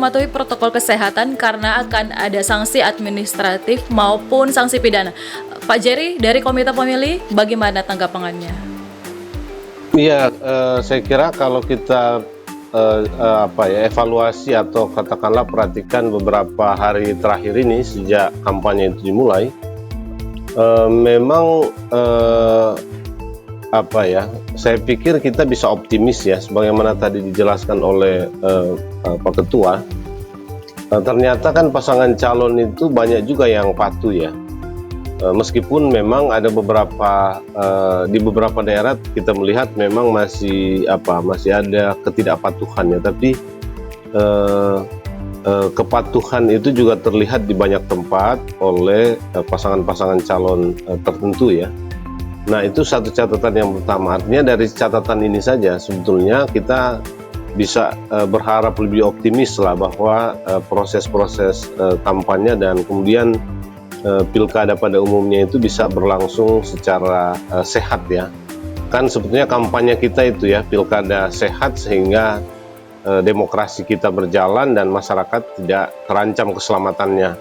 mematuhi protokol kesehatan karena akan ada sanksi administratif maupun sanksi pidana. Pak Jerry dari Komite Pemilih, bagaimana tanggapannya? Iya, saya kira kalau kita evaluasi atau katakanlah perhatikan beberapa hari terakhir ini sejak kampanye itu dimulai, memang saya pikir kita bisa optimis ya, sebagaimana tadi dijelaskan oleh Pak Ketua. Ternyata kan pasangan calon itu banyak juga yang patuh ya. Meskipun memang ada beberapa di beberapa daerah kita melihat memang masih ada ketidakpatuhan ya, tapi kepatuhan itu juga terlihat di banyak tempat oleh pasangan-pasangan calon tertentu ya. Nah, itu satu catatan yang pertama. Artinya dari catatan ini saja sebetulnya kita bisa berharap lebih optimis lah bahwa proses-proses kampanye dan kemudian pilkada pada umumnya itu bisa berlangsung secara sehat ya. Kan sebetulnya kampanye kita itu ya, pilkada sehat sehingga demokrasi kita berjalan dan masyarakat tidak terancam keselamatannya.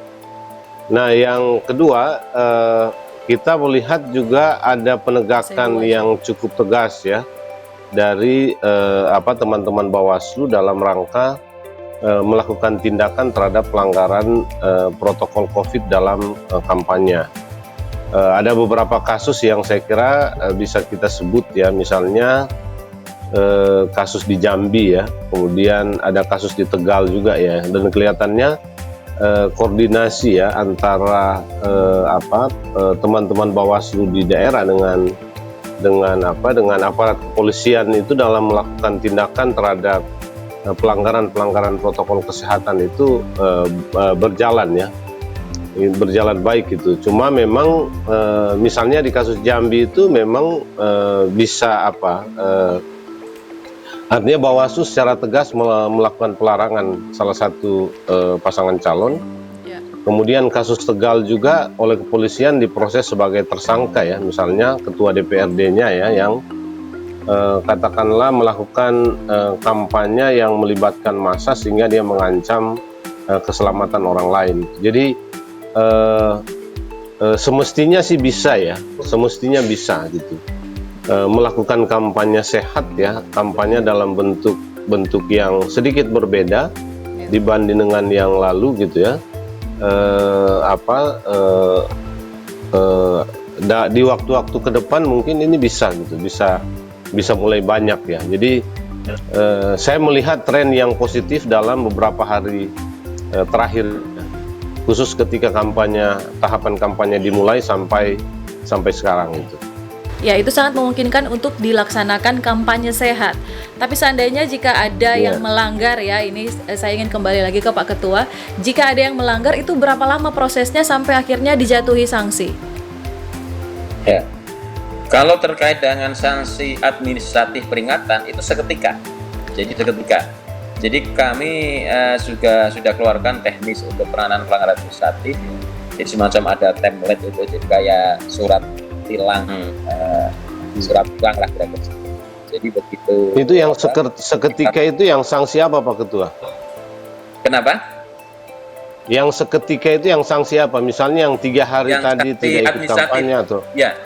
Nah, yang kedua, kita melihat juga ada penegakan yang cukup tegas ya dari teman-teman Bawaslu dalam rangka melakukan tindakan terhadap pelanggaran protokol COVID dalam kampanye. Ada beberapa kasus yang saya kira bisa kita sebut ya, misalnya kasus di Jambi ya, kemudian ada kasus di Tegal juga ya, dan kelihatannya koordinasi ya antara teman-teman Bawaslu di daerah dengan aparat kepolisian itu dalam melakukan tindakan terhadap pelanggaran protokol kesehatan itu berjalan baik itu. Cuma memang misalnya di kasus Jambi itu memang artinya Bawaslu secara tegas melakukan pelarangan salah satu pasangan calon. Kemudian kasus Tegal juga oleh kepolisian diproses sebagai tersangka ya, misalnya ketua DPRD-nya ya yang katakanlah melakukan kampanye yang melibatkan massa sehingga dia mengancam keselamatan orang lain. Jadi semestinya sih bisa ya, semestinya bisa gitu. Melakukan kampanye sehat ya, kampanye dalam bentuk yang sedikit berbeda dibanding dengan yang lalu gitu ya. Di waktu-waktu ke depan mungkin ini bisa gitu, bisa mulai banyak ya. Jadi saya melihat tren yang positif dalam beberapa hari terakhir, khusus ketika tahapan kampanye dimulai sampai sekarang itu. Ya, itu sangat memungkinkan untuk dilaksanakan kampanye sehat. Tapi seandainya jika ada yang melanggar ya, ini saya ingin kembali lagi ke Pak Ketua. Jika ada yang melanggar, itu berapa lama prosesnya sampai akhirnya dijatuhi sanksi? Ya, kalau terkait dengan sanksi administratif peringatan itu seketika. Jadi kami sudah keluarkan teknis untuk penanganan pelanggaran administratif. Jadi semacam ada template itu, jadi kayak surat tilang lah kira-kira. Jadi begitu. Itu yang seketika itu yang sanksi apa Pak Ketua? Kenapa? Yang seketika itu yang sanksi apa? Misalnya yang 3 hari yang tadi tidak ikut kampanye atau? Ya.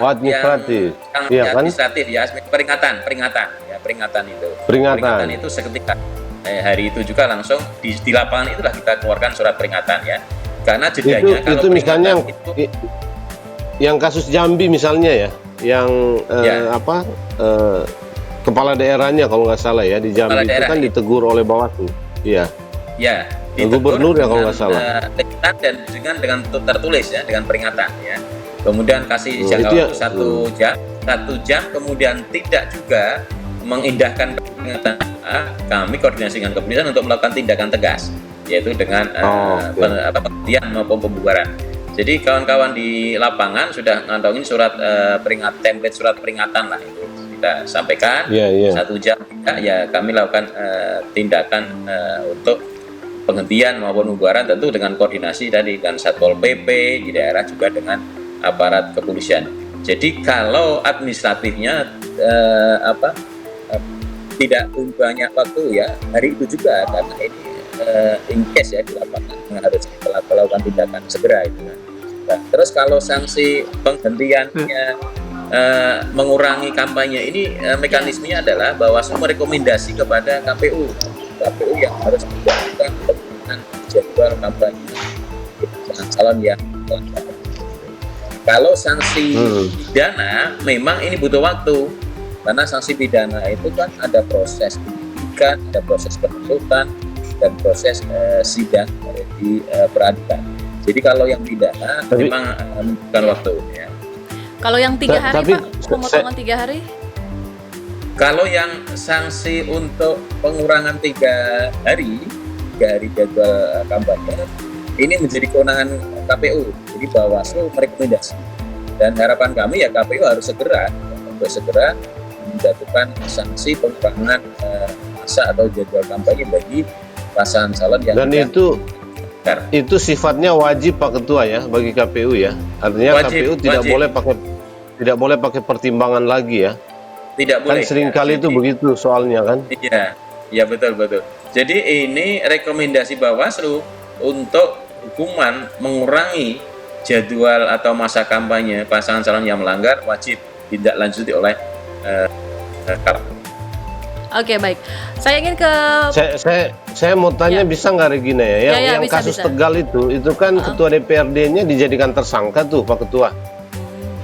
Administratif. Iya kan? Administratif ya, peringatan itu. Peringatan itu seketika. Hari itu juga langsung di lapangan itulah kita keluarkan surat peringatan ya. Karena jedanya itu misalnya yang kasus Jambi misalnya ya, yang kepala daerahnya kalau nggak salah ya di Jambi itu kan ditegur oleh Bawaslu. Iya. Ya. Gubernur ya kalau nggak salah. Dan dengan tertulis ya, dengan peringatan ya. Kemudian kasih jangka waktu 1 jam, kemudian tidak juga mengindahkan peringatan. Kami koordinasi dengan kepolisian untuk melakukan tindakan tegas, yaitu dengan penghentian maupun pembubaran. Jadi kawan-kawan di lapangan sudah ngantongin template surat peringatan lah, itu kita sampaikan. 1 jam ya kami lakukan tindakan untuk penghentian maupun pembubaran, tentu dengan koordinasi tadi dengan Satpol PP di daerah juga dengan aparat kepolisian. Jadi kalau administratifnya tidak banyak waktu ya, hari itu juga karena ini in case ya di lapangan harus melakukan tindakan segera itu kan. Nah, terus kalau sanksi penghentiannya mengurangi kampanye ini mekanismenya adalah Bawaslu merekomendasi kepada KPU yang harus melakukan penurunan jadwal kampanye calon yang melanggar. Kalau sanksi pidana memang ini butuh waktu, karena sanksi pidana itu kan ada proses penyidikan, ada proses penuntutan, dan proses sidang di peradilan. Jadi kalau yang pidana memang membutuhkan waktu ya. Kalau yang 3 hari Pak, pemotongan 3 hari? Kalau yang sanksi untuk pengurangan 3 hari jadwal kampanye, ini menjadi kewenangan KPU. Jadi Bawaslu merekomendasi. Dan harapan kami ya KPU harus segera menjatuhkan sanksi pengurangan masa atau jadwal kampanye bagi pasangan calon yang dan itu sifatnya wajib Pak Ketua ya bagi KPU ya. Artinya KPU tidak boleh pakai pertimbangan lagi ya. Tidak boleh. Kan seringkali itu begitu soalnya kan. Iya betul. Jadi ini rekomendasi Bawaslu untuk hukuman mengurangi jadwal atau masa kampanye pasangan calon yang melanggar wajib ditindaklanjuti oleh KPU. Oke, baik. Saya ingin ke saya mau tanya bisa nggak Regina ya? Yang bisa, kasus Tegal itu kan ketua DPRD-nya dijadikan tersangka tuh Pak Ketua.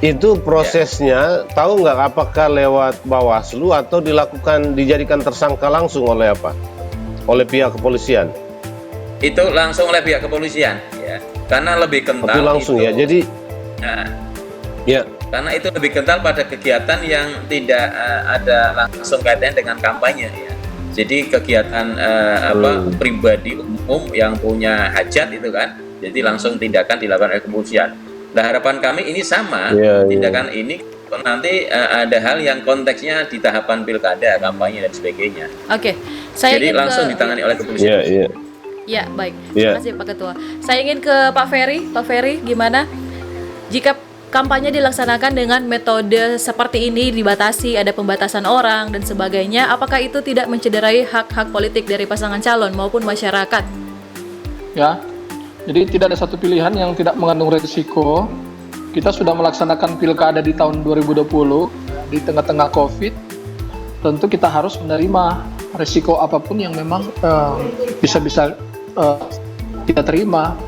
Itu prosesnya tahu nggak apakah lewat Bawaslu atau dijadikan tersangka langsung oleh apa? Oleh pihak kepolisian? Itu langsung oleh pihak kepolisian ya. Karena lebih kental. Itu langsung itu, ya. Jadi ya. Karena itu lebih kental pada kegiatan yang tidak ada langsung kaitannya dengan kampanye ya. Jadi kegiatan pribadi umum yang punya hajat itu kan, jadi langsung tindakan dilakukan oleh kepolisian. Nah harapan kami ini sama, tindakan ini nanti ada hal yang konteksnya di tahapan pilkada, kampanye dan sebagainya. Oke, jadi langsung ditangani oleh kepolisian. Ya baik, terima kasih Pak Ketua. Saya ingin ke Pak Ferry. Pak Ferry, gimana jika kampanye dilaksanakan dengan metode seperti ini, dibatasi, ada pembatasan orang dan sebagainya, apakah itu tidak mencederai hak-hak politik dari pasangan calon maupun masyarakat? Ya, jadi tidak ada satu pilihan yang tidak mengandung risiko. Kita sudah melaksanakan pilkada di tahun 2020 di tengah-tengah COVID. Tentu kita harus menerima risiko apapun yang memang bisa kita terima.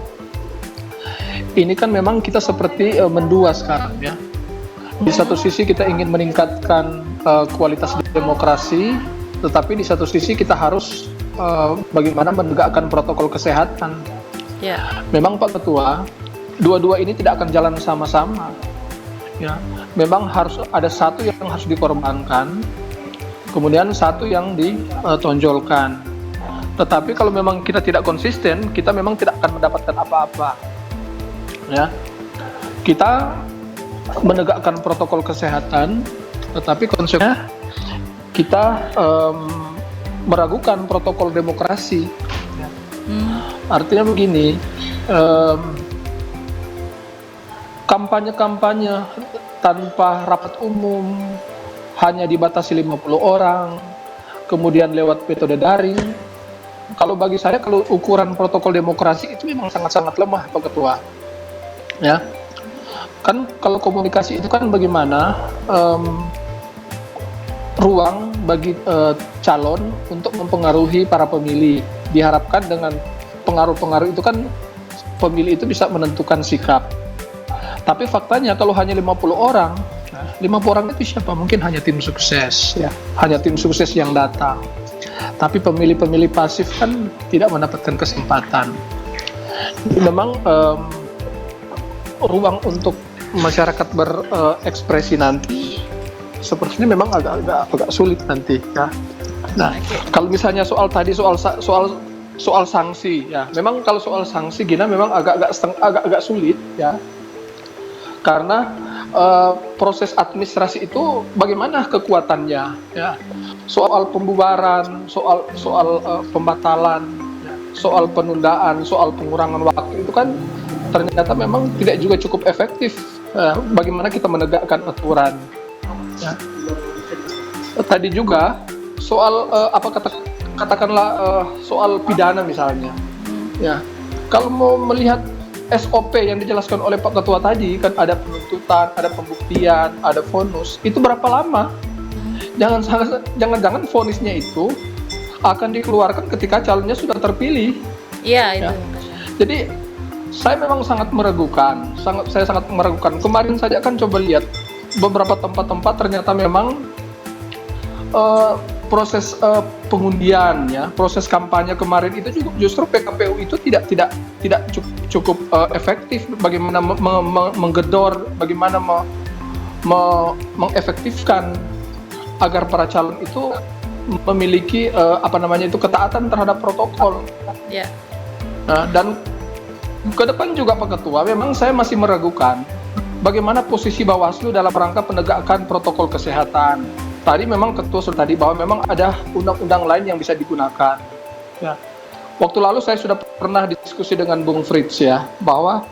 Ini kan memang kita seperti mendua sekarang ya. Di satu sisi kita ingin meningkatkan kualitas demokrasi, tetapi di satu sisi kita harus bagaimana menegakkan protokol kesehatan. Ya. Memang Pak Ketua, dua-dua ini tidak akan jalan sama-sama. Ya, memang harus ada satu yang harus dikorbankan, kemudian satu yang ditonjolkan. Tetapi kalau memang kita tidak konsisten, kita memang tidak akan mendapatkan apa-apa. Ya, kita menegakkan protokol kesehatan, tetapi konsekuensinya kita meragukan protokol demokrasi. Ya. Artinya begini, kampanye-kampanye tanpa rapat umum, hanya dibatasi 50 orang, kemudian lewat metode daring. Kalau bagi saya, kalau ukuran protokol demokrasi itu memang sangat-sangat lemah, Pak Ketua. Ya, kan kalau komunikasi itu kan bagaimana ruang bagi calon untuk mempengaruhi para pemilih. Diharapkan dengan pengaruh-pengaruh itu kan pemilih itu bisa menentukan sikap. Tapi faktanya kalau hanya 50 orang, 50 orang itu siapa? Mungkin hanya tim sukses, ya, hanya tim sukses yang datang. Tapi pemilih-pemilih pasif kan tidak mendapatkan kesempatan. Jadi memang ruang untuk masyarakat berekspresi nanti sepertinya memang agak sulit nanti ya. Nah, kalau misalnya soal sanksi ya, memang kalau soal sanksi Gina memang agak sulit ya. Karena proses administrasi itu bagaimana kekuatannya ya. Soal pembubaran, soal pembatalan, ya. Soal penundaan, soal pengurangan waktu itu kan ternyata memang tidak juga cukup efektif. Bagaimana kita menegakkan aturan ya. Tadi juga soal apa kata katakanlah soal pidana misalnya, ya kalau mau melihat SOP yang dijelaskan oleh Pak Ketua tadi, kan ada penuntutan, ada pembuktian, ada vonis, itu berapa lama? Jangan-jangan vonisnya itu akan dikeluarkan ketika calonnya sudah terpilih. Iya, itu. Ya. Jadi saya memang sangat meragukan, saya sangat meragukan. Kemarin saja kan coba lihat beberapa tempat-tempat ternyata memang proses pengundian, ya, proses kampanye kemarin itu juga justru PKPU itu tidak cukup efektif bagaimana menggedor, bagaimana mengefektifkan agar para calon itu memiliki ketaatan terhadap protokol. Ya. Nah, dan ke depan juga Pak Ketua, memang saya masih meragukan bagaimana posisi Bawaslu dalam rangka penegakan protokol kesehatan. Tadi memang Ketua sudah tadi bahwa memang ada undang-undang lain yang bisa digunakan. Ya. Waktu lalu saya sudah pernah diskusi dengan Bung Fritz, ya, bahwa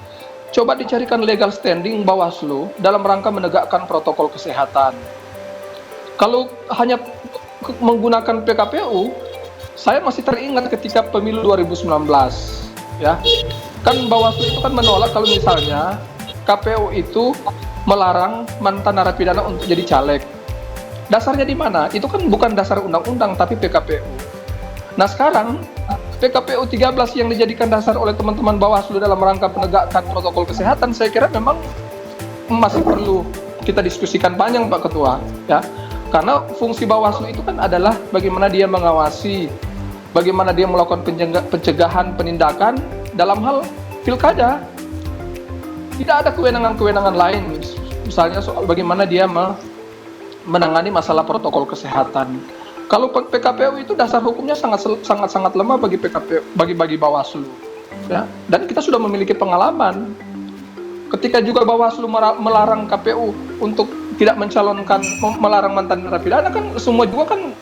coba dicarikan legal standing Bawaslu dalam rangka menegakkan protokol kesehatan. Kalau hanya menggunakan PKPU, saya masih teringat ketika pemilu 2019, ya. Kan Bawaslu itu kan menolak kalau misalnya KPU itu melarang mantan narapidana untuk jadi caleg. Dasarnya di mana? Itu kan bukan dasar undang-undang tapi PKPU. Nah sekarang PKPU 13 yang dijadikan dasar oleh teman-teman Bawaslu dalam rangka penegakan protokol kesehatan, saya kira memang masih perlu kita diskusikan panjang Pak Ketua, ya. Karena fungsi Bawaslu itu kan adalah bagaimana dia mengawasi, bagaimana dia melakukan pencegahan penindakan dalam hal pilkada. Tidak ada kewenangan-kewenangan lain, misalnya soal bagaimana dia menangani masalah protokol kesehatan. Kalau PKPU itu dasar hukumnya sangat lemah bagi PKPU, bagi Bawaslu, ya. Dan kita sudah memiliki pengalaman ketika juga Bawaslu melarang KPU untuk tidak mencalonkan, melarang mantan narapidana, kan semua juga kan